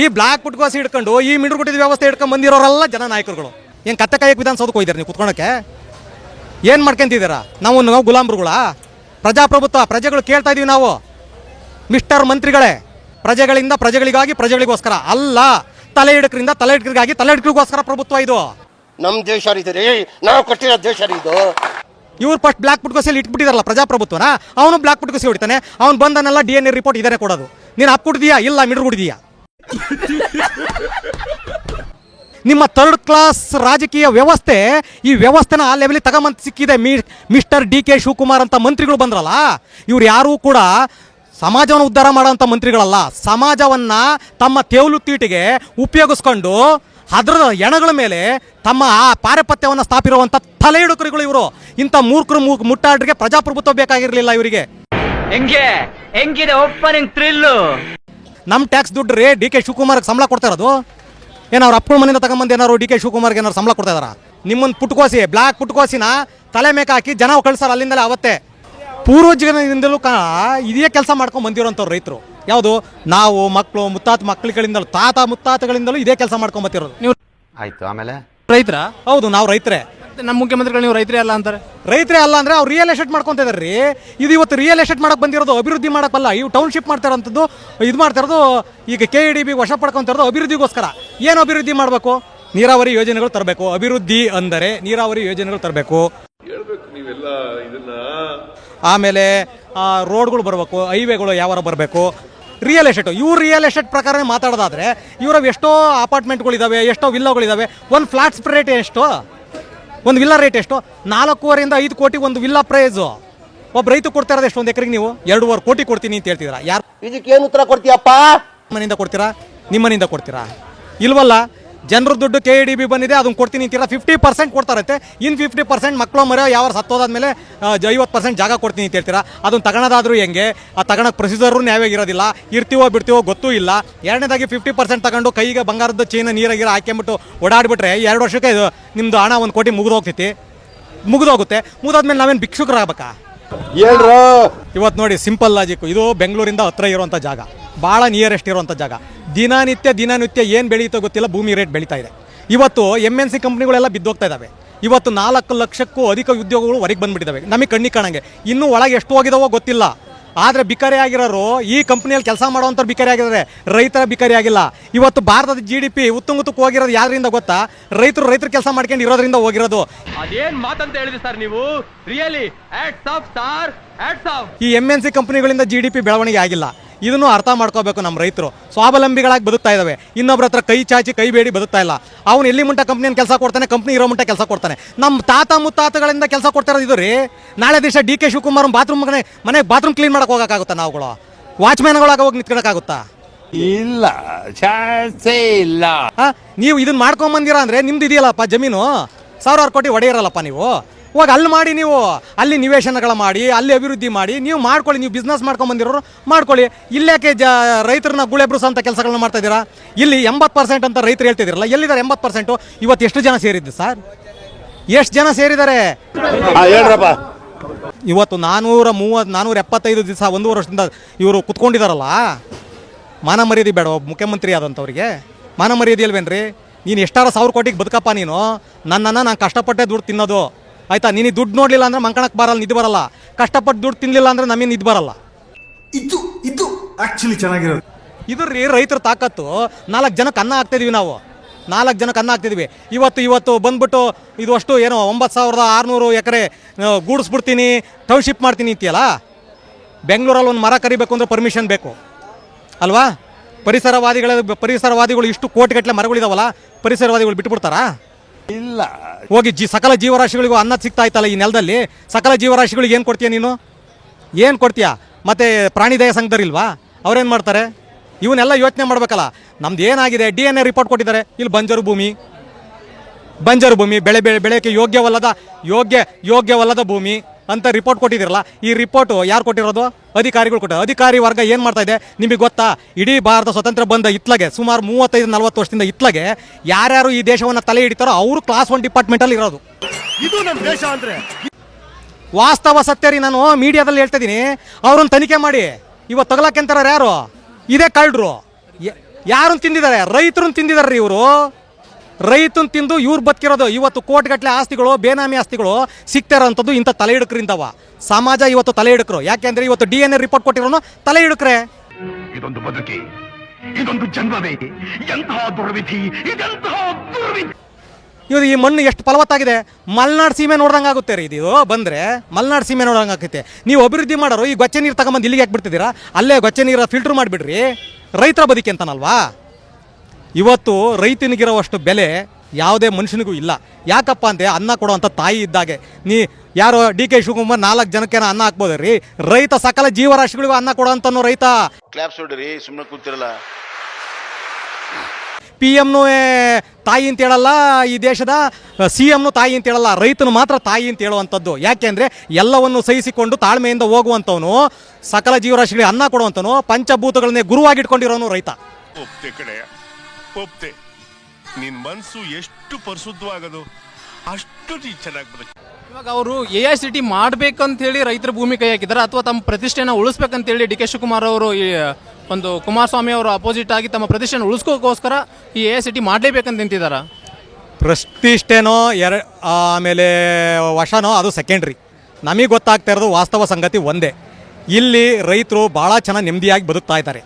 ಈ ಬ್ಲಾಕ್ ಪುಟ್ಕೋಸಿ ಹಿಡ್ಕೊಂಡು ಈ ಮಿಡ್ರುಗುಟ್ಟಿದ ವ್ಯವಸ್ಥೆ ಹಿಡ್ಕೊಂಡು ಬಂದಿರೋರೆಲ್ಲ ಜನ ನಾಯಕರುಗಳು. ಏನು ಕತ್ತೆ ಕಾಯಕ್ಕೆ ವಿಧಾನಸೌಧಕ್ಕೆ ಹೋಗಿದ್ದೀರಾ ನೀವು ಕುತ್ಕೊಳಕ್ಕೆ? ಏನು ಮಾಡ್ಕೊಂತಿದ್ದೀರಾ? ನಾವು ಗುಲಾಮ್ರುಗಳ ಪ್ರಜಾಪ್ರಭುತ್ವ, ಪ್ರಜೆಗಳು ಕೇಳ್ತಾ ಇದೀವಿ ನಾವು. ಮಿಸ್ಟರ್ ಮಂತ್ರಿಗಳೇ, ಪ್ರಜೆಗಳಿಂದ ಪ್ರಜೆಗಳಿಗಾಗಿ ಪ್ರಜೆಗಳಿಗೋಸ್ಕರ ಅಲ್ಲ, ತಲೆ ಹಿಡಕರಿಂದ ತಲೆ ಹಿಡಕರಿಗಾಗಿ ತಲೆ ಹಿಡಕರಿಗೋಸ್ಕರ ಪ್ರಭುತ್ವ ಇದು. ನಮ್ಮ ದೇಶ ರೀ, ನಾವು ಕಟ್ಟಿರೋ ದೇಶ ಇದು. ಇವ್ರು ಫಸ್ಟ್ ಬ್ಲಾಕ್ ಪುಟ್ಕೋಸಿಯಲ್ಲಿ ಇಟ್ಬಿಟ್ಟಿದಾರಲ್ಲ ಪ್ರಜಾಪ್ರಭುತ್ವನ, ಅವನು ಬ್ಲಾಕ್ ಪುಟ್ಕೋಸಿ ಹೊಡಿತಾನೆ. ಅವ್ನು ಬಂದನೆಲ್ಲ DNA ರಿಪೋರ್ಟ್ ಇದಾರೆ ಕೊಡೋದು. ನೀನು ಅಪ್ಪಿಡ್ದೀಯಾ? ಇಲ್ಲ, ಮಿಡ್ರುಗುಡಿದೀಯಾ? ನಿಮ್ಮ ಥರ್ಡ್ ಕ್ಲಾಸ್ ರಾಜಕೀಯ ವ್ಯವಸ್ಥೆ, ಈ ವ್ಯವಸ್ಥೆನ ಆ ಲೆವೆಲಿಗೆ ತಗೊಂಬಂತ ಸಿಕ್ಕಿದೆ. ಮಿಸ್ಟರ್ DK ಶಿವಕುಮಾರ್ ಅಂತ ಮಂತ್ರಿಗಳು ಬಂದ್ರಲ್ಲ, ಇವ್ರು ಯಾರೂ ಕೂಡ ಸಮಾಜವನ್ನು ಉದ್ಧಾರ ಮಾಡೋಂಥ ಮಂತ್ರಿಗಳಲ್ಲ. ಸಮಾಜವನ್ನು ತಮ್ಮ ತೇವಲು ತೀಟಿಗೆ ಉಪಯೋಗಿಸ್ಕೊಂಡು ಅದರ ಎಣಗಳ ಮೇಲೆ ತಮ್ಮ ಆ ಪಾರಪತ್ಯವನ್ನು ಸ್ಥಾಪಿರುವಂಥ ತಲೆ ಹಿಡುಕರುಗಳು ಇವರು. ಇಂಥ ಮೂರ್ಖರು ಮುಟ್ಟಾಡ್ರಿಗೆ ಪ್ರಜಾಪ್ರಭುತ್ವ ಬೇಕಾಗಿರಲಿಲ್ಲ ಇವರಿಗೆ. ಹೆಂಗಿದೆ ಓಪನಿಂಗ್ ಥ್ರಿಲ್ಲು? ನಮ್ಮ ಟ್ಯಾಕ್ಸ್ ದುಡ್ಡು ರೀ DK ಶಿವಕುಮಾರ್ಗೆ ಸಂಬಳ ಕೊಡ್ತಾ ಇರೋದು. ಏನೋ ಅವ್ರ ಅಪ್ಪನ ಮನೆಯಿಂದ ತಗೊಂಬಂದು ಏನಾರು DK ಶಿವಕುಮಾರ್ಗೆ ಏನಾರು ಸಂಬಳ ಕೊಡ್ತಾ ಇದಾರ? ನಿಮ್ಮನ್ನು ಪುಟ್ಕೋಸಿ, ಬ್ಲಾಕ್ ಪುಟ್ಕೋಸಿನ ತಲೆ ಮೇಕ ಹಾಕಿ ಜನ ಕಳ್ಸಾರ ಅಲ್ಲಿಂದಲೇ. ಅವತ್ತೇ ಪೂರ್ವಜರಿಂದಲೂ ಇದೇ ಕೆಲಸ ಮಾಡ್ಕೊಂಡು ಬಂದಿರೋಂಥವ್ರು ರೈತರು. ಯಾವುದು? ನಾವು ಮಕ್ಕಳು ಮಕ್ಕಳುಗಳಿಂದಲೂ ತಾತ ಮುತ್ತಾತಗಳಿಂದಲೂ ಇದೇ ಕೆಲಸ ಮಾಡ್ಕೊಂಡು ಬರ್ತಿರೋದು. ನೀವು ಆಯ್ತು, ಆಮೇಲೆ ರೈತರ? ಹೌದು, ನಾವು ರೈತರೇ. ನಮ್ಮ ಮುಖ್ಯಮಂತ್ರಿಗಳು ನೀವು ರೈತರೇ ಅಲ್ಲ ಅಂತಾರೆ. ರೈತರೇ ಅಲ್ಲ ಅಂದ್ರೆ ಅವ್ರು ರಿಯಲ್ ಎಸ್ಟೇಟ್ ಮಾಡ್ಕೊಂತ ಇದಾರೆ ರೀ. ಇದು ಇವತ್ತು ರಿಯಲ್ ಎಸ್ಟೇಟ್ ಮಾಡಕ್ ಬಂದಿರೋದು, ಅಭಿವೃದ್ಧಿ ಮಾಡಕ್ಕಲ್ಲ. ಇವು ಟೌನ್ಶಿಪ್ ಮಾಡ್ತಾ ಇರೋಂಥದ್ದು, ಇದು ಮಾಡ್ತಾ ಇರೋದು. ಈಗ KEDB ವಶ ಪಡ್ಕೊಂತ ಇರೋದು ಅಭಿವೃದ್ಧಿಗೋಸ್ಕರ. ಏನು ಅಭಿವೃದ್ಧಿ ಮಾಡಬೇಕು? ನೀರಾವರಿ ಯೋಜನೆಗಳು ತರಬೇಕು. ಅಭಿವೃದ್ಧಿ ಅಂದರೆ ನೀರಾವರಿ ಯೋಜನೆಗಳು ತರಬೇಕು. ಆಮೇಲೆ ರೋಡ್ಗಳು ಬರಬೇಕು, ಹೈವೇಗಳು ಯಾವಾರ ಬರಬೇಕು. ರಿಯಲ್ ಎಸ್ಟೇಟು, ಇವ್ರು ರಿಯಲ್ ಎಸ್ಟೇಟ್ ಪ್ರಕಾರ ಮಾತಾಡೋದಾದ್ರೆ ಇವ್ರವು ಎಷ್ಟೋ ಅಪಾರ್ಟ್ಮೆಂಟ್ಗಳಿದ್ದಾವೆ, ಎಷ್ಟೋ ವಿಲ್ಲಾಗಳಿದ್ದಾವೆ. ಒಂದು ಫ್ಲಾಟ್ಸ್ ರೇಟ್ ಎಷ್ಟು? ಒಂದು ವಿಲ್ಲಾ ರೇಟ್ ಎಷ್ಟು? 4.5 5 ಕೋಟಿ ಒಂದು ವಿಲ್ಲಾ ಪ್ರೈಸು. ಒಬ್ಬ ರೈತ ಕೊಡ್ತಾ ಇರೋದು ಎಷ್ಟು? ಒಂದು ಎಕರೆಗೆ ನೀವು 2.5 ಕೋಟಿ ಕೊಡ್ತೀನಿ ಅಂತ ಹೇಳ್ತಿದ್ದೀರಾ. ಯಾರು ಇದಕ್ಕೇನು ಉತ್ತರ ಕೊಡ್ತೀಯಪ್ಪ? ಮನೆಯಿಂದ ಕೊಡ್ತೀರಾ? ನಿಮ್ಮ ಮನೆಯಿಂದ ಕೊಡ್ತೀರಾ? ಇಲ್ವಲ್ಲ. ಜನರ ದುಡ್ಡು KEDB ಬಂದಿದೆ, ಅದನ್ನು ಕೊಡ್ತೀನಿ ಅಂತೀರಾ. 50% ಕೊಡ್ತಾರತ್ತೆ. ಇನ್ನು 50% ಮಕ್ಕಳು ಮರ ಯಾವ ಸತ್ತೋದಾದ್ಮೇಲೆ 50% ಜಾಗ ಕೊಡ್ತೀನಿ ಅಂತ ಹೇಳ್ತೀರಾ. ಅದನ್ನು ತಗೊಳೋದಾದ್ರೂ ಹೆಂಗೆ? ಆ ತಗೊಳಕ್ಕೆ ಪ್ರೊಸೀಜರು ನ್ಯಾಯವಾಗಿರೋದಿಲ್ಲ. ಇರ್ತೀವೋ ಬಿಡ್ತೀವೋ ಗೊತ್ತೂ ಇಲ್ಲ. ಎರಡನೇದಾಗಿ 50% ತಗೊಂಡು ಕೈಗೆ ಬಂಗಾರದ ಚೈನ ನೀರಾಗಿರೋ ಹಾಕ್ಕೊಂಬಿಟ್ಟು ಓಡಾಡ್ಬಿಟ್ರೆ 2 ವರ್ಷಕ್ಕೆ ನಿಮ್ಮದು ಹಣ 1 ಕೋಟಿ ಮುಗಿದೋಗ್ತೈತಿ. ಮುಗಿದೋಗುತ್ತೆ. ಮುಗಿದೋದ್ಮೇಲೆ ನಾವೇನು ಭಿಕ್ಷುಕರಾಗಬೇಕಾ? ಇವತ್ತು ನೋಡಿ, ಸಿಂಪಲ್ ಲಾಜಿಕ್. ಇದು ಬೆಂಗಳೂರಿಂದ ಹತ್ರ ಇರುವಂಥ ಜಾಗ, ಭಾಳ ನಿಯರೆಸ್ಟ್ ಇರುವಂಥ ಜಾಗ. ದಿನನಿತ್ಯ ಏನು ಬೆಳೀತೋ ಗೊತ್ತಿಲ್ಲ, ಭೂಮಿ ರೇಟ್ ಬೆಳೀತಾ ಇದೆ. ಇವತ್ತು MNC ಕಂಪ್ನಿಗಳೆಲ್ಲ ಬಿದ್ದೋಗ್ತಾ ಇದ್ದಾವೆ. ಇವತ್ತು 4 ಲಕ್ಷಕ್ಕೂ ಅಧಿಕ ಉದ್ಯೋಗಗಳು ಹೊರಗೆ ಬಂದುಬಿಟ್ಟಿದ್ದಾವೆ ನಮಗೆ ಕಣ್ಣಿಗೆ ಕಾಣಂಗೆ. ಇನ್ನೂ ಒಳಗೆ ಎಷ್ಟು ಹೋಗಿದಾವೋ ಗೊತ್ತಿಲ್ಲ. ಆದರೆ ಬಿಕಾರಿ ಆಗಿರೋರು ಈ ಕಂಪ್ನಿಯಲ್ಲಿ ಕೆಲಸ ಮಾಡೋವಂಥವ್ರು ಬಿಕಾರಿ ಆಗಿದ್ದಾರೆ, ರೈತರ ಬಿಕಾರಿ ಆಗಿಲ್ಲ. ಇವತ್ತು ಭಾರತದ GDP ಉತ್ತುಂಗತಕ್ಕೆ ಹೋಗಿರೋದು ಯಾರಿಂದ ಗೊತ್ತಾ? ರೈತರು ಕೆಲಸ ಮಾಡ್ಕೊಂಡು ಇರೋದ್ರಿಂದ ಹೋಗಿರೋದು. ಅದೇನ್ ಮಾತಂತ ಹೇಳಿದ್ರಿ ಸರ್ ನೀವು? Really hats off sir, hats off. ಈ MNC ಕಂಪ್ನಿಗಳಿಂದ GDP ಬೆಳವಣಿಗೆ ಆಗಿಲ್ಲ. ಇದನ್ನು ಅರ್ಥ ಮಾಡ್ಕೋಬೇಕು. ನಮ್ಮ ರೈತರು ಸ್ವಾವಲಂಬಿಗಳಾಗಿ ಬದುಕ್ತಾ ಇದ್ದಾವೆ. ಇನ್ನೊಬ್ಬರ ಹತ್ರ ಕೈ ಚಾಚಿ ಕೈ ಬೇಡಿ ಬದುಕ್ತಾ ಇಲ್ಲ. ಅವನು ಎಲ್ಲಿ ಮುಂಟ ಕಂಪ್ನಿಯನ್ನು ಕೆಲಸ ಕೊಡ್ತಾನೆ, ಕಂಪ್ನಿ ಇರೋ ಮುಂಟ ಕೆಲಸ ಕೊಡ್ತಾನೆ. ನಮ್ಮ ತಾತ ಮುತ್ತಾತಗಳಿಂದ ಕೆಲಸ ಕೊಡ್ತಾ ಇರೋದು ಇದು ರೀ. ನಾಳೆ ದಿವಸ DK ಶಿವಕುಮಾರ್ ಮನೆ ಬಾತ್ರೂಮ್ ಕ್ಲೀನ್ ಮಾಡಕ್ಕೆ ಹೋಗೋಕ್ಕಾಗುತ್ತಾ? ನಾವುಗಳು ವಾಚ್ಮ್ಯಾನ್ಗಳಾಗ ಹೋಗಿ ನಿಂತ್ಕೊಳಕ್ಕಾಗುತ್ತಾ? ಇಲ್ಲ, ಚಾನ್ಸೇ ಇಲ್ಲ. ನೀವು ಇದನ್ನ ಮಾಡ್ಕೊಂಬಂದಿರ ಅಂದರೆ ನಿಮ್ದು ಇದೆಯಲ್ಲಪ್ಪ ಜಮೀನು, 1000 ಕೋಟಿ ಒಡೆಯಿರಲ್ಲಪ್ಪ ನೀವು. ಹೋಗಿ ಅಲ್ಲಿ ಮಾಡಿ, ನೀವು ಅಲ್ಲಿ ನಿವೇಶನಗಳ ಮಾಡಿ, ಅಲ್ಲಿ ಅಭಿವೃದ್ಧಿ ಮಾಡಿ, ನೀವು ಮಾಡ್ಕೊಳ್ಳಿ. ನೀವು ಬಿಸ್ನೆಸ್ ಮಾಡ್ಕೊಂಬಂದಿರೋರು ಮಾಡ್ಕೊಳ್ಳಿ. ಇಲ್ಲೇಕೆ ರೈತರನ್ನ ಗುಳೆಬ್ರಿಸೋ ಅಂತ ಕೆಲಸಗಳನ್ನ ಮಾಡ್ತಾ ಇದ್ದೀರಾ? ಇಲ್ಲಿ 80% ಅಂತ ರೈತರು ಹೇಳ್ತಿದ್ದೀರಲ್ಲ, ಎಲ್ಲಿದ್ದಾರೆ 80%? ಇವತ್ತು ಎಷ್ಟು ಜನ ಸೇರಿದ್ದು ಸರ್? ಎಷ್ಟು ಜನ ಸೇರಿದ್ದಾರೆ? ಇವತ್ತು 475 ದಿವಸ 1.5 ವರ್ಷದಿಂದ ಇವರು ಕುತ್ಕೊಂಡಿದ್ದಾರಲ್ಲ. ಮಾನ ಮರ್ಯಾದೆ ಬೇಡ ಮುಖ್ಯಮಂತ್ರಿ ಆದಂಥವ್ರಿಗೆ? ಮಾನ ಮರ್ಯಾದೆ ಅಲ್ವೇನ್ರಿ? ನೀನು ಎಷ್ಟಾರ 1000 ಕೋಟಿಗೆ ಬದುಕಪ್ಪ ನೀನು. ನಾನು ಕಷ್ಟಪಟ್ಟೆ ದುಡ್ಡು ತಿನ್ನೋದು, ಆಯ್ತಾ? ನೀನು ದುಡ್ಡು ನೋಡಲಿಲ್ಲ ಅಂದ್ರೆ ಮಂಕಣಕ್ಕೆ ಬರಲ್ಲ, ನಿದ್ದೆ ಬರಲ್ಲ. ಕಷ್ಟಪಟ್ಟು ದುಡ್ಡು ತಿನ್ನಲಿಲ್ಲ ಅಂದ್ರೆ ನಮಗೆ ನಿದ್ದೆ ಬರಲ್ಲ. ಇದು ಆಕ್ಚುಲಿ ಚೆನ್ನಾಗಿರೋದು. ಇದು ರೀ ರೈತರ ತಾಕತ್ತು. 4 ಜನಕ್ಕೆ ಅನ್ನ ಹಾಕ್ತಿದ್ವಿ ನಾವು, 4 ಜನಕ್ಕೆ ಅನ್ನ ಹಾಕ್ತಿದ್ವಿ. ಇವತ್ತು ಬಂದ್ಬಿಟ್ಟು ಇದು ಅಷ್ಟು ಏನೋ 9600 ಎಕರೆ ಗೂಡಿಸ್ಬಿಡ್ತೀನಿ, ಟೌನ್ಶಿಪ್ ಮಾಡ್ತೀನಿ ಅಂತೀಯಲ್ಲ. ಬೆಂಗಳೂರಲ್ಲಿ ಒಂದು ಮರ ಕರಿಬೇಕು ಅಂದ್ರೆ ಪರ್ಮಿಷನ್ ಬೇಕು ಅಲ್ವಾ? ಪರಿಸರವಾದಿಗಳು ಇಷ್ಟು ಕೋಟಿಗಟ್ಟಲೆ ಮರಗಳಿದಾವಲ್ಲ, ಪರಿಸರವಾದಿಗಳು ಬಿಟ್ಬಿಡ್ತಾರಾ? ಇಲ್ಲ. ಹೋಗಿ ಸಕಲ ಜೀವರಾಶಿಗಳಿಗೂ ಅನ್ನ ಸಿಗ್ತಾ ಇತ್ತಲ್ಲ ಈ ನೆಲದಲ್ಲಿ. ಸಕಲ ಜೀವರಾಶಿಗಳಿಗೆ ಏನು ಕೊಡ್ತೀಯ ನೀನು? ಏನು ಕೊಡ್ತೀಯಾ? ಮತ್ತು ಪ್ರಾಣಿ ದಯಾ ಸಂಘದರಿಲ್ವಾ? ಅವ್ರೇನು ಮಾಡ್ತಾರೆ? ಇವನ್ನೆಲ್ಲ ಯೋಚನೆ ಮಾಡಬೇಕಲ್ಲ. ನಮ್ದು ಏನಾಗಿದೆ? DNA ರಿಪೋರ್ಟ್ ಕೊಟ್ಟಿದ್ದಾರೆ. ಇಲ್ಲಿ ಬಂಜರು ಭೂಮಿ, ಬೆಳೆಯೋಕ್ಕೆ ಯೋಗ್ಯವಲ್ಲದ ಭೂಮಿ ಅಂತ ರಿಪೋರ್ಟ್ ಕೊಟ್ಟಿದ್ದೀರಲ್ಲ. ಈ ರಿಪೋರ್ಟು ಯಾರು ಕೊಟ್ಟಿರೋದು? ಅಧಿಕಾರಿಗಳು ಕೊಟ್ಟರು. ಅಧಿಕಾರಿ ವರ್ಗ ಏನು ಮಾಡ್ತಾ ಇದೆ ನಿಮಗೆ ಗೊತ್ತಾ? ಇಡೀ ಭಾರತ ಸ್ವತಂತ್ರ ಬಂದ ಇತ್ಲಾಗೆ, ಸುಮಾರು 35-40 ವರ್ಷದಿಂದ ಇತ್ಲಾಗೆ ಯಾರ್ಯಾರು ಈ ದೇಶವನ್ನು ತಲೆ ಹಿಡಿತಾರೋ ಅವರು ಕ್ಲಾಸ್ 1 ಡಿಪಾರ್ಟ್ಮೆಂಟಲ್ಲಿ ಇರೋದು. ಇದು ನಮ್ಮ ದೇಶ ಅಂದರೆ ವಾಸ್ತವ ಸತ್ಯ ರೀ. ನಾನು ಮೀಡಿಯಾದಲ್ಲಿ ಹೇಳ್ತಾ ಇದ್ದೀನಿ, ಅವ್ರನ್ನ ತನಿಖೆ ಮಾಡಿ. ಇವತ್ತು ತಗಲಾಕೆಂತಾರ ಯಾರು? ಇದೇ ಕಳ್ಳರು. ಯಾರನ್ನು ತಿಂದಿದ್ದಾರೆ? ರೈತರನ್ನು ತಿಂದಿದ್ದಾರೆ ಇವರು. ರೈತನ ತಿಂದು ಇವ್ರು ಬದುಕಿರೋದು. ಇವತ್ತು ಕೋಟಿಗಟ್ಟಲೆ ಆಸ್ತಿಗಳು, ಬೇನಾಮಿ ಆಸ್ತಿಗಳು ಸಿಗ್ತಾ ಇರೋಂಥದ್ದು ಇಂಥ ತಲೆ ಹಿಡುಕರಿಂದವ. ಸಮಾಜ ಇವತ್ತು ತಲೆ ಹಿಡುಕರು. ಯಾಕೆಂದ್ರೆ ಇವತ್ತು DNA ರಿಪೋರ್ಟ್ ಕೊಟ್ಟಿರೋನು ತಲೆ ಹಿಡುಕ್ರೆ. ಇದೊಂದು ಬದುಕಿ, ಇದೊಂದು ಜನ್ಮವೇ, ಎಂತಹ ದುರ್ವಿಧಿ, ಇದೆಂತಹ ದುರ್ವಿಧಿ. ಇವರು ಈ ಮಣ್ಣು ಎಷ್ಟು ಫಲವತ್ತಾಗಿದೆ. ಮಲೆನಾಡು ಸೀಮೆ ನೋಡ್ದಂಗೆ ಆಗುತ್ತೆ ರೀ ಇದು ಬಂದರೆ. ಮಲೆನಾಡು ಸೀಮೆ ನೋಡ್ದಂಗೆ ಆಗುತ್ತೆ. ನೀವು ಅಭಿವೃದ್ಧಿ ಮಾಡೋರು ಈ ಗೊಚ್ಚೆ ನೀರು ತಗೊಂಬಂದು ಇಲ್ಲಿಗೆ ಯಾಕೆ ಬಿಡ್ತಿದ್ದೀರಾ? ಅಲ್ಲೇ ಗೊಚ್ಚೆ ನೀರು ಫಿಲ್ಟ್ರ್ ಮಾಡಿಬಿಡ್ರಿ. ರೈತರ ಬದುಕಿ ಅಂತನಲ್ವಾ? ಇವತ್ತು ರೈತನಿಗಿರೋವಷ್ಟು ಬೆಲೆ ಯಾವುದೇ ಮನುಷ್ಯನಿಗೂ ಇಲ್ಲ. ಯಾಕಪ್ಪ ಅಂದರೆ ಅನ್ನ ಕೊಡುವಂಥ ತಾಯಿ ಇದ್ದಾಗೆ. ಯಾರೋ DK ಶಿವಕುಮಾರ್ 4 ಜನಕ್ಕೇನೋ ಅನ್ನ ಹಾಕ್ಬೋದು ರೀ. ರೈತ ಸಕಲ ಜೀವರಾಶಿಗಳಿಗೂ ಅನ್ನ ಕೊಡೋಂಥನು ರೈತ. ಕ್ಲಾಪ್ಸ್ ಹೊಡ್ರಿ, ಸುಮ್ಮನೆ ಕೂತಿರಲ್ಲ. PM ತಾಯಿ ಅಂತ ಹೇಳಲ್ಲ, ಈ ದೇಶದ CM ತಾಯಿ ಅಂತ ಹೇಳಲ್ಲ, ರೈತನು ಮಾತ್ರ ತಾಯಿ ಅಂತ ಹೇಳುವಂಥದ್ದು. ಯಾಕೆಂದರೆ ಎಲ್ಲವನ್ನು ಸಹಿಸಿಕೊಂಡು ತಾಳ್ಮೆಯಿಂದ ಹೋಗುವಂಥವನು, ಸಕಲ ಜೀವರಾಶಿಗಳಿಗೆ ಅನ್ನ ಕೊಡುವಂಥವನು, ಪಂಚಭೂತಗಳನ್ನೇ ಗುರುವಾಗಿಟ್ಕೊಂಡಿರೋನು ರೈತ. ಒಪ್ತೆ ಕಡೆ ಒಪ್ತೆ. ನಿನ್ ಮನ್ಸು ಎಷ್ಟು ಪರಿಶುದ್ಧವಾಗದು ಅಷ್ಟು ನೀ ಚೆನ್ನಾಗಿ ಬರುತ್ತೆ. ಇವಾಗ ಅವರು AICT ಮಾಡ್ಬೇಕಂತ ಹೇಳಿ ರೈತರ ಭೂಮಿ ಕೈ ಹಾಕಿದ್ದಾರೆ, ಅಥವಾ ತಮ್ಮ ಪ್ರತಿಷ್ಠೆನ ಉಳಿಸ್ಬೇಕಂತ ಹೇಳಿ DK ಶಿವಕುಮಾರ್ ಅವರು ಈ ಒಂದು ಕುಮಾರಸ್ವಾಮಿ ಅವರು ಅಪೋಸಿಟ್ ಆಗಿ ತಮ್ಮ ಪ್ರತಿಷ್ಠೆನ ಉಳಿಸ್ಕೋಕ್ಕೋಸ್ಕರ ಈ AICT ಮಾಡಲೇಬೇಕಂತ ನಿಂತಿದ್ದಾರೆ. ಪ್ರತಿಷ್ಠೆನೋ ಆಮೇಲೆ ವಶನೋ ಅದು ಸೆಕೆಂಡ್ರಿ. ನಮಗೆ ಗೊತ್ತಾಗ್ತಾ ಇರೋದು ವಾಸ್ತವ ಸಂಗತಿ ಒಂದೇ. ಇಲ್ಲಿ ರೈತರು ಭಾಳ ಚೆನ್ನಾಗಿ ನೆಮ್ಮದಿಯಾಗಿ ಬದುಕ್ತಾ ಇದ್ದಾರೆ.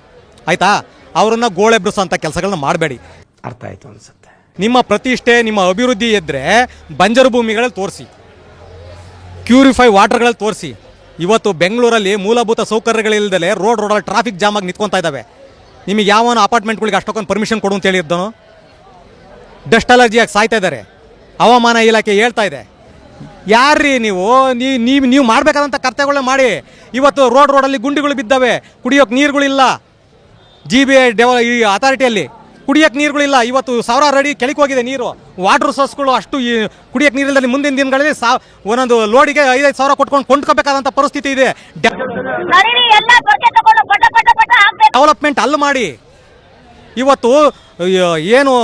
ಆಯಿತಾ? ಅವರನ್ನು ಗೋಳೆಬ್ರಿಸೋಂಥ ಕೆಲಸಗಳನ್ನ ಮಾಡಬೇಡಿ. ಅರ್ಥ ಆಯ್ತು ಅನ್ಸುತ್ತೆ. ನಿಮ್ಮ ಪ್ರತಿಷ್ಠೆ, ನಿಮ್ಮ ಅಭಿವೃದ್ಧಿ ಇದ್ದರೆ ಬಂಜರು ಭೂಮಿಗಳಲ್ಲಿ ತೋರಿಸಿ, ಕ್ಯೂರಿಫೈ ವಾಟರ್ಗಳಲ್ಲಿ ತೋರಿಸಿ. ಇವತ್ತು ಬೆಂಗಳೂರಲ್ಲಿ ಮೂಲಭೂತ ಸೌಕರ್ಯಗಳಿಲ್ಲದೆ ರೋಡಲ್ಲಿ ಟ್ರಾಫಿಕ್ ಜಾಮ್ ಆಗಿ ನಿಂತ್ಕೊತಾ ಇದ್ದಾವೆ. ನಿಮಗೆ ಯಾವನ ಅಪಾರ್ಟ್ಮೆಂಟ್ಗಳಿಗೆ ಅಷ್ಟೊಂದು ಪರ್ಮಿಷನ್ ಕೊಡು ಅಂತ ಹೇಳಿದ್ದನು? ಡಸ್ಟ್ ಅಲರ್ಜಿಯಾಗಿ ಸಾಯ್ತಾ ಇದ್ದಾರೆ. ಹವಾಮಾನ ಇಲಾಖೆ ಹೇಳ್ತಾ ಇದೆ. ಯಾರ್ರೀ ನೀವು? ನೀವು ಮಾಡಬೇಕಾದಂಥ ಕರ್ತವ್ಯಗಳನ್ನ ಮಾಡಿ. ಇವತ್ತು ರೋಡಲ್ಲಿ ಗುಂಡಿಗಳು ಬಿದ್ದಾವೆ, ಕುಡಿಯೋಕೆ ನೀರುಗಳಿಲ್ಲ. GBI ಈ ಅಥಾರಿಟಿಯಲ್ಲಿ ಕುಡಿಯೋಕೆ ನೀರುಗಳಿಲ್ಲ. ಇವತ್ತು 1000 ಅಡಿ ಕೆಳಗೆ ಹೋಗಿದೆ ನೀರು. ವಾಟರ್ ಸೋರ್ಸ್ಗಳು ಅಷ್ಟು ಕುಡಿಯೋಕೆ ನೀರಿಲ್ಲದಲ್ಲಿ ಮುಂದಿನ ದಿನಗಳಲ್ಲಿ ಒಂದೊಂದು ಲೋಡಿಗೆ 5,000 ಕೊಟ್ಕೊಂಡು ಕೊಂಡ್ಕೋಬೇಕಾದಂಥ ಪರಿಸ್ಥಿತಿ ಇದೆ. ಡೆವಲಪ್ಮೆಂಟ್ ಅಲ್ಲಿ ಮಾಡಿ. ಇವತ್ತು ಏನು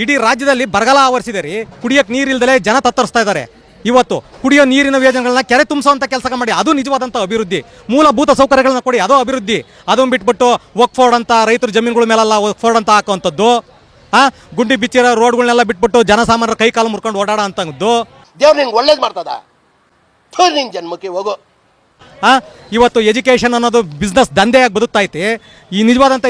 ಇಡೀ ರಾಜ್ಯದಲ್ಲಿ ಬರಗಾಲ ಆವರಿಸಿದೆ ರೀ. ಕುಡಿಯೋಕೆ ನೀರಿಲ್ದಲೇ ಜನ ತತ್ತರಿಸ್ತಾ ಇದ್ದಾರೆ. ಇವತ್ತು ಕುಡಿಯೋ ನೀರಿನ ಯೋಜನೆಗಳನ್ನ ಕೆರೆ ತುಂಬಿಸುವಂಥ ಕೆಲಸ ಮಾಡಿ. ಅದು ನಿಜವಾದಂಥ ಅಭಿವೃದ್ಧಿ. ಮೂಲಭೂತ ಸೌಕರ್ಯಗಳನ್ನ ಕೊಡಿ, ಅದು ಅಭಿವೃದ್ಧಿ. ಅದನ್ನು ಬಿಟ್ಬಿಟ್ಟು ವಕ್ಫೋರ್ಡ್ ಅಂತ ರೈತರ ಜಮೀನುಗಳ ಮೇಲೆಲ್ಲ ವಕ್ಫೋರ್ಡ್ ಅಂತ ಹಾಕೋವಂಥದ್ದು, ಗುಂಡಿ ಬಿಚ್ಚಿರೋ ರೋಡ್ಗಳನ್ನೆಲ್ಲ ಬಿಟ್ಬಿಟ್ಟು ಜನಸಾಮಾನ್ಯರ ಕೈ ಕಾಲು ಮುರ್ಕೊಂಡು ಓಡಾಡೋ ಅಂಥದ್ದು. ದೇವ್ರು ನಿಂಗೆ ಒಳ್ಳೇದು ಮಾಡ್ತದ? ನಿಂಗೆ ಜನ್ಮಕ್ಕೆ ಹೋಗೋ. ಇವತ್ತು ಎಜುಕೇಷನ್ ಅನ್ನೋದು ಬಿಸ್ನೆಸ್ ದಂಧೆಯಾಗಿ ಬದುಕ್ತಾ ಐತಿ. ಈ ನಿಜವಾದಂಥ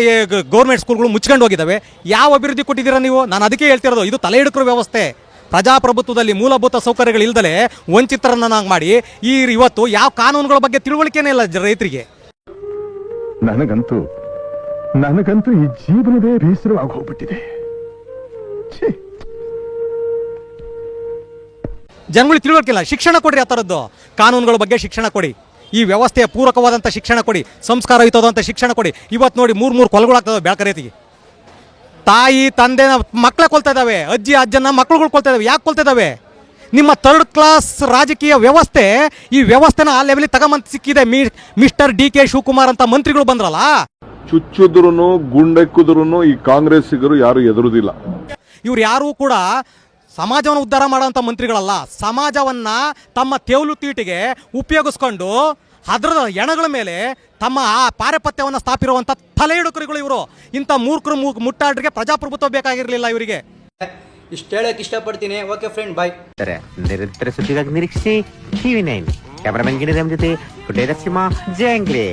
ಗೌರ್ಮೆಂಟ್ ಸ್ಕೂಲ್ಗಳು ಮುಚ್ಕೊಂಡು ಹೋಗಿದ್ದಾವೆ. ಯಾವ ಅಭಿವೃದ್ಧಿ ಕೊಟ್ಟಿದ್ದೀರಾ ನೀವು? ನಾನು ಅದಕ್ಕೆ ಹೇಳ್ತಿರೋದು, ಇದು ತಲೆ ಹಿಡುಕರು ವ್ಯವಸ್ಥೆ. ಪ್ರಜಾಪ್ರಭುತ್ವದಲ್ಲಿ ಮೂಲಭೂತ ಸೌಕರ್ಯಗಳಿಲ್ದಲೇ ವಂಚಿತರನ್ನಾಗಿ ಮಾಡಿ ಇವತ್ತು ಯಾವ ಕಾನೂನುಗಳ ಬಗ್ಗೆ ತಿಳುವಳಿಕೆನೇ ಇಲ್ಲ ರೈತರಿಗೆ. ನನಗಂತೂ ಈ ಜೀವನವೇ ಬೇಸರವಾಗಿ ಹೋಗ್ಬಿಟ್ಟಿದೆ. ಜನಗಳಿಗೆ ತಿಳುವಳಿಕೆ ಇಲ್ಲ. ಶಿಕ್ಷಣ ಕೊಡ್ರಿ, ಆ ಥರದ್ದು ಕಾನೂನುಗಳ ಬಗ್ಗೆ ಶಿಕ್ಷಣ ಕೊಡಿ. ಈ ವ್ಯವಸ್ಥೆಯ ಪೂರಕವಾದಂಥ ಶಿಕ್ಷಣ ಕೊಡಿ, ಸಂಸ್ಕಾರಯುತವಾದಂಥ ಶಿಕ್ಷಣ ಕೊಡಿ. ಇವತ್ತು ನೋಡಿ 3 ಕೊಲೆಗಳಾಗ್ತವೆ ಬೆಳಕರೇತಿಗೆ. ತಾಯಿ ತಂದೆ ಮಕ್ಕಳ ಕೊಲ್ತಾ ಇದ್ದಾವೆ, ಅಜ್ಜಿ ಅಜ್ಜನ ಮಕ್ಕಳುಗಳು ಕೊಲ್ತಾ ಇದ್ದಾವೆ. ಯಾಕೆ ಕೊಲ್ತಾ ಇದ್ದಾವೆ? ನಿಮ್ಮ 3rd ಕ್ಲಾಸ್ ರಾಜಕೀಯ ವ್ಯವಸ್ಥೆ. ಈ ವ್ಯವಸ್ಥೆನ ಆ ಲೆವೆಲಿಗೆ ತಗೊಂಬಂದು ಸಿಕ್ಕಿದೆ. ಮಿಸ್ಟರ್ DK ಶಿವಕುಮಾರ್ ಅಂತ ಮಂತ್ರಿಗಳು ಬಂದ್ರಲ್ಲ, ಚುಚ್ಚುದ್ರು ಗುಂಡೆಕ್ಕುದ್ರು ಈ ಕಾಂಗ್ರೆಸ್ಸಿಗರು ಯಾರು ಎದುರುದಿಲ್ಲ. ಇವ್ರು ಯಾರೂ ಕೂಡ ಸಮಾಜವನ್ನು ಉದ್ಧಾರ ಮಾಡೋಂಥ ಮಂತ್ರಿಗಳಲ್ಲ. ಸಮಾಜವನ್ನ ತಮ್ಮ ತೇವಲು ತೀಟಿಗೆ ಉಪಯೋಗಿಸ್ಕೊಂಡು ಅದರ ಎಣಗಳ ಮೇಲೆ ತಮ್ಮ ಆ ಪಾರಪತ್ಯವನ್ನು ಸ್ಥಾಪಿರುವಂಥ ತಲೆ ಹಿಡುಕರುಗಳು ಇವರು. ಇಂಥ ಮೂರ್ಖರು ಮುಟ್ಟಾಡ್ರಿಗೆ ಪ್ರಜಾಪ್ರಭುತ್ವ ಬೇಕಾಗಿರಲಿಲ್ಲ ಇವರಿಗೆ. ಇಷ್ಟು ಹೇಳಕ್ಕೆ ಇಷ್ಟಪಡ್ತೀನಿ. ಓಕೆ ಫ್ರೆಂಡ್, ಬಾಯ್. ನಿರಂತರ ಸುದ್ದಿಗಾಗಿ ನಿರೀಕ್ಷಿಸಿ TV9. ಕ್ಯಾಮರಾಮನ್ ಗಿರಿರಾಮ್ ಜೊತೆ ಜಯಂಗ್ರೆ.